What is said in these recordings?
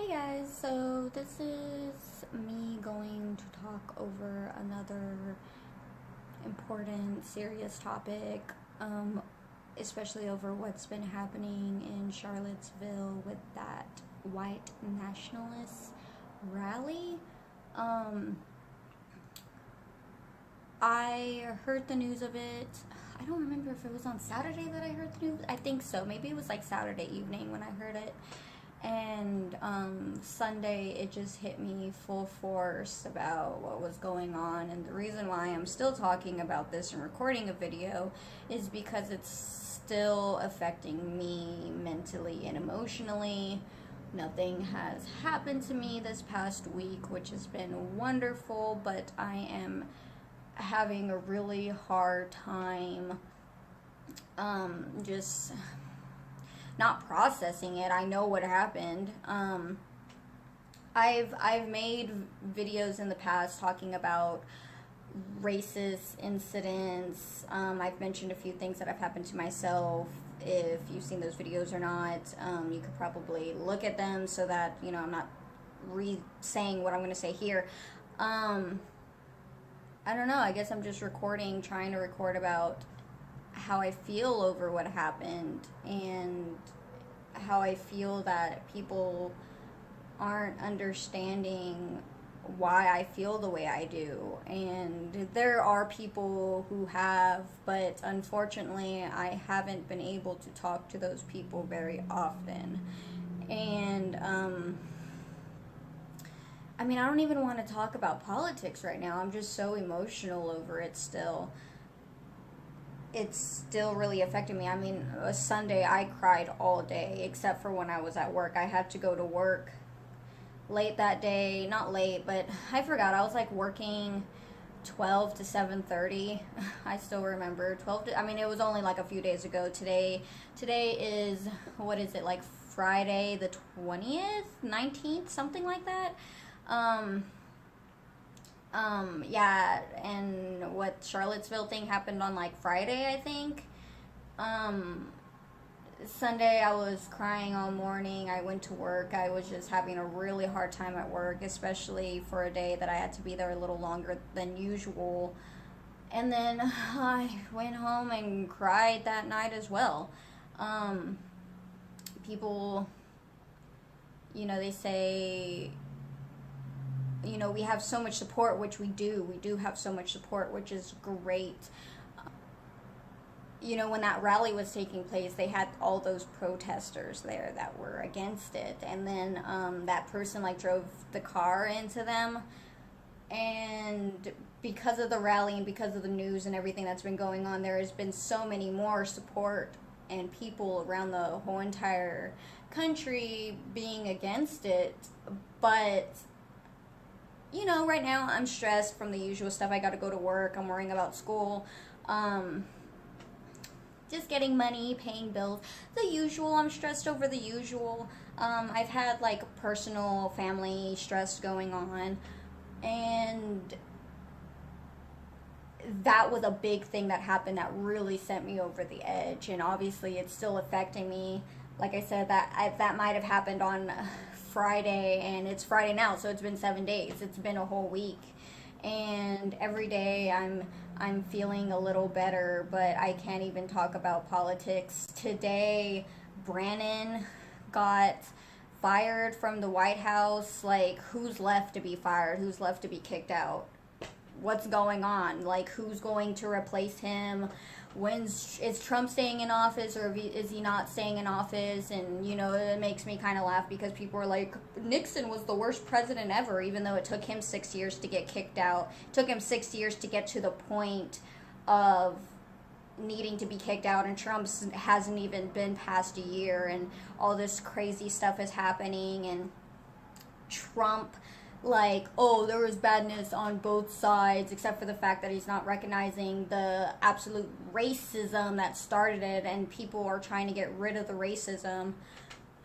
Hey guys, so this is me going to talk over another important, serious topic, especially over what's been happening in Charlottesville with that white nationalist rally. Um, I heard the news of it. I don't remember if it was on Saturday that I heard the news. I think so. Maybe it was like Saturday evening when I heard it. And Sunday it just hit me full force about what was going on. And the reason why I'm still talking about this and recording a video is because it's still affecting me mentally and emotionally. Nothing has happened to me this past week, which has been wonderful, but I am having a really hard time just not processing it. I know what happened. I've made videos in the past talking about racist incidents. I've mentioned a few things that have happened to myself. If you've seen those videos or not, you could probably look at them so that I'm not saying what I'm going to say here. I don't know. I guess I'm just trying to record about how I feel over what happened and how I feel that people aren't understanding why I feel the way I do. And there are people who have, but unfortunately I haven't been able to talk to those people very often. And I don't even want to talk about politics right now. I'm just so emotional over it still. It's still really affecting me. Sunday I cried all day except for when I was at work. I had to go to work late that day. Not late, but I forgot. I was like working 12 to 7:30. I still remember 12 to, it was only like a few days ago. Today is, what is it, like Friday the 20th, 19th, something like that. Yeah, and what Charlottesville thing happened on like Friday, I think. Sunday I was crying all morning. I went to work. I was just having a really hard time at work, especially for a day that I had to be there a little longer than usual. And then I went home and cried that night as well. People, they say, we have so much support, which we do. We do have so much support, which is great. When that rally was taking place, they had all those protesters there that were against it. And then that person drove the car into them. And because of the rally and because of the news and everything that's been going on, there has been so many more support and people around the whole entire country being against it. But right now I'm stressed from the usual stuff. I got to go to work. I'm worrying about school. Just getting money, paying bills. The usual. I'm stressed over the usual. I've had personal family stress going on. And that was a big thing that happened that really sent me over the edge. And obviously it's still affecting me. Like I said, that might have happened on Friday, and it's Friday now, so it's been 7 days. It's been a whole week, and every day I'm feeling a little better, but I can't even talk about politics. Today, Brannon got fired from the White House. Who's left to be fired? Who's left to be kicked out? What's going on? Who's going to replace him? Is Trump staying in office, or is he not staying in office? And it makes me kind of laugh because people are like, Nixon was the worst president ever, even though it took him 6 years to get kicked out. It took him 6 years to get to the point of needing to be kicked out, and Trump hasn't even been past a year, and all this crazy stuff is happening. And Trump, there was badness on both sides, except for the fact that he's not recognizing the absolute racism that started it, and people are trying to get rid of the racism.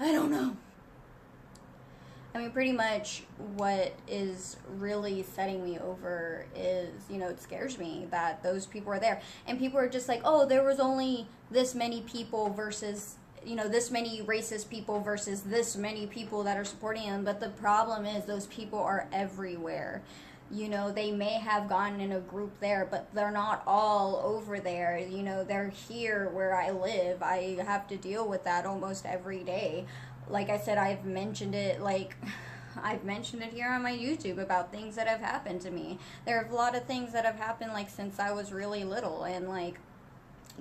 I don't know. Pretty much what is really setting me over is, it scares me that those people are there. And people are just like, oh, there was only this many people versus you know, this many racist people versus this many people that are supporting him. But the problem is those people are everywhere. You know, they may have gotten in a group there, but they're not all over there. You know, they're here where I live. I have to deal with that almost every day. Like I said, I've mentioned it, like, I've mentioned it here on my YouTube about things that have happened to me. There are a lot of things that have happened, like, since I was really little. And, like,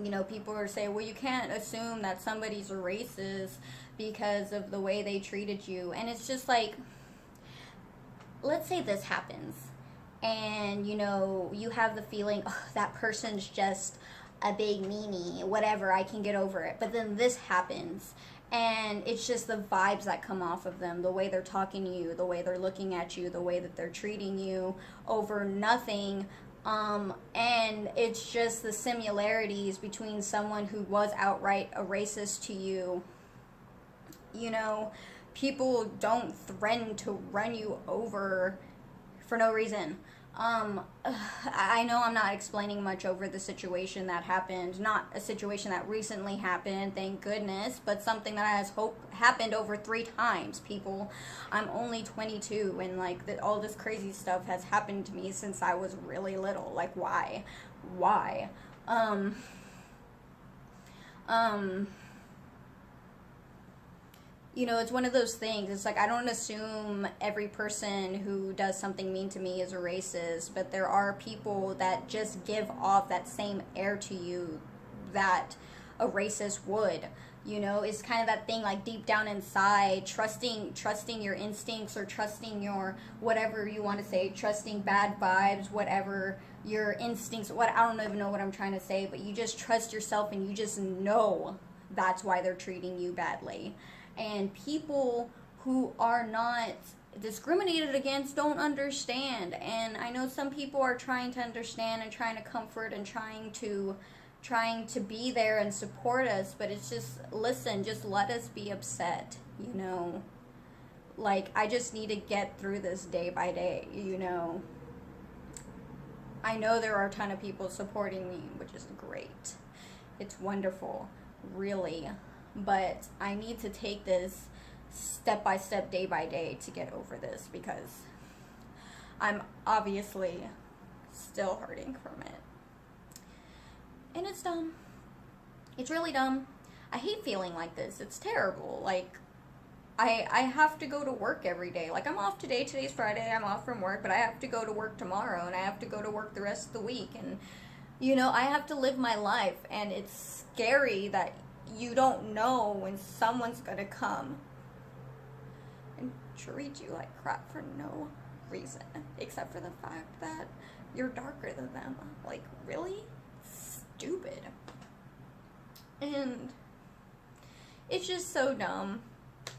you know, people are saying, well, you can't assume that somebody's racist because of the way they treated you. And it's just like, let's say this happens. And, you know, you have the feeling, oh, that person's just a big meanie, whatever, I can get over it. But then this happens, and it's just the vibes that come off of them, the way they're talking to you, the way they're looking at you, the way that they're treating you over nothing. And it's just the similarities between someone who was outright a racist to you. You know, people don't threaten to run you over for no reason. I know I'm not explaining much over the situation that happened, not a situation that recently happened, thank goodness, but something that has happened over 3 times, people. I'm only 22, and like all this crazy stuff has happened to me since I was really little. Like, why? You know, it's one of those things. It's like, I don't assume every person who does something mean to me is a racist, but there are people that just give off that same air to you that a racist would. You know, it's kind of that thing, like, deep down inside, trusting your instincts, or trusting your, whatever you want to say, trusting bad vibes, whatever your instincts, I don't even know what I'm trying to say, but you just trust yourself, and you just know that's why they're treating you badly. And people who are not discriminated against don't understand. And I know some people are trying to understand and trying to comfort and trying to be there and support us, but it's just, listen, just let us be upset, you know. Like, I just need to get through this day by day, you know. I know there are a ton of people supporting me, which is great. It's wonderful, really. But I need to take this step by step, day by day, to get over this, because I'm obviously still hurting from it. And it's dumb. It's really dumb. I hate feeling like this. It's terrible. Like, I have to go to work every day. Like, I'm off today. Today's Friday. I'm off from work, but I have to go to work tomorrow, and I have to go to work the rest of the week. And, you know, I have to live my life, and it's scary that you don't know when someone's gonna come and treat you like crap for no reason, except for the fact that you're darker than them. Like, really? Stupid. And it's just so dumb.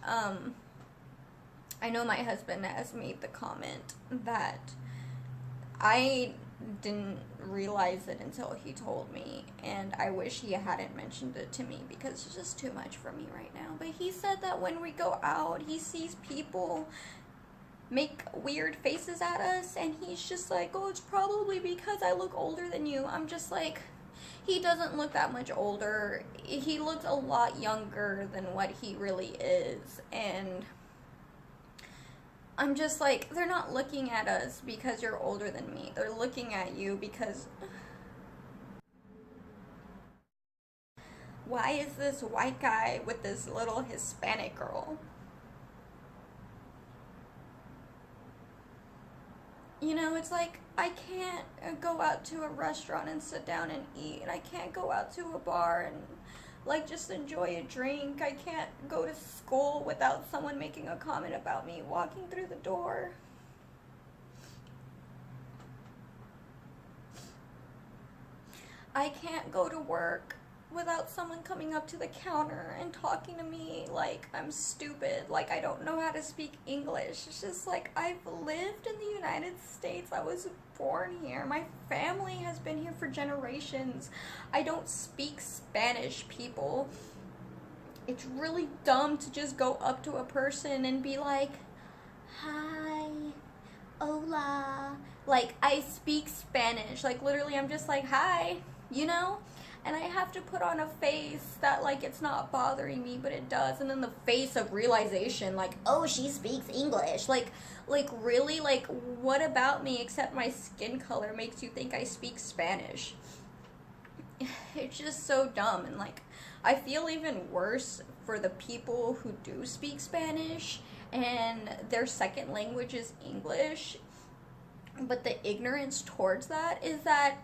I know my husband has made the comment that I didn't realize it until he told me, and I wish he hadn't mentioned it to me, because it's just too much for me right now. But he said that when we go out, he sees people make weird faces at us, and he's just like, oh, it's probably because I look older than you. I'm just like, he doesn't look that much older. He looks a lot younger than what he really is. And I'm just like, they're not looking at us because you're older than me. They're looking at you because, why is this white guy with this little Hispanic girl? You know, it's like, I can't go out to a restaurant and sit down and eat, and I can't go out to a bar and, like, just enjoy a drink. I can't go to school without someone making a comment about me walking through the door. I can't go to work without someone coming up to the counter and talking to me like I'm stupid, like I don't know how to speak English. It's just like, I've lived in the United States. I was born here. My family has been here for generations. I don't speak Spanish, people. It's really dumb to just go up to a person and be like, hi, hola. Like, I speak Spanish. Like, literally, I'm just like, hi, you know? and I have to put on a face that like it's not bothering me, but it does. And then the face of realization, like, oh, she speaks English. Like really, like, what about me except my skin color makes you think I speak Spanish? It's just so dumb. And like, I feel even worse for the people who do speak Spanish and their second language is English, but the ignorance towards that is that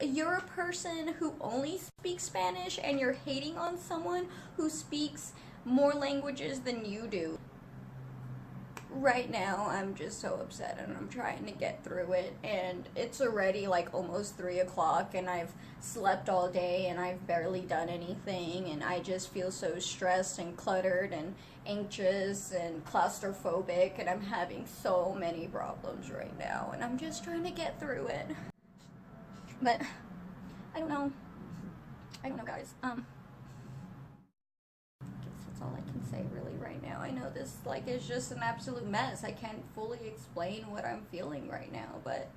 you're a person who only speaks Spanish and you're hating on someone who speaks more languages than you do. Right now, I'm just so upset and I'm trying to get through it, and it's already like almost 3 o'clock and I've slept all day and I've barely done anything, and I just feel so stressed and cluttered and anxious and claustrophobic, and I'm having so many problems right now and I'm just trying to get through it. But I don't know guys. That's all I can say really right now. I know this like is just an absolute mess. I can't fully explain what I'm feeling right now, but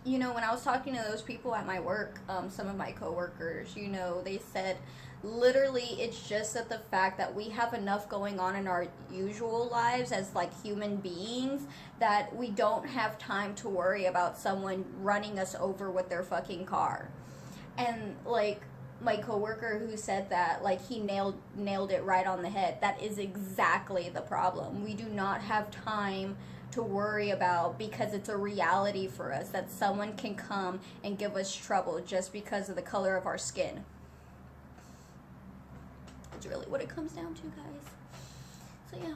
you know, when I was talking to those people at my work, some of my coworkers, you know, they said literally it's just that the fact that we have enough going on in our usual lives as like human beings that we don't have time to worry about someone running us over with their fucking car. And like my coworker who said that, like, he nailed it right on the head. That is exactly the problem. We do not have time to worry about, because it's a reality for us that someone can come and give us trouble just because of the color of our skin. That's really what it comes down to, guys. So yeah.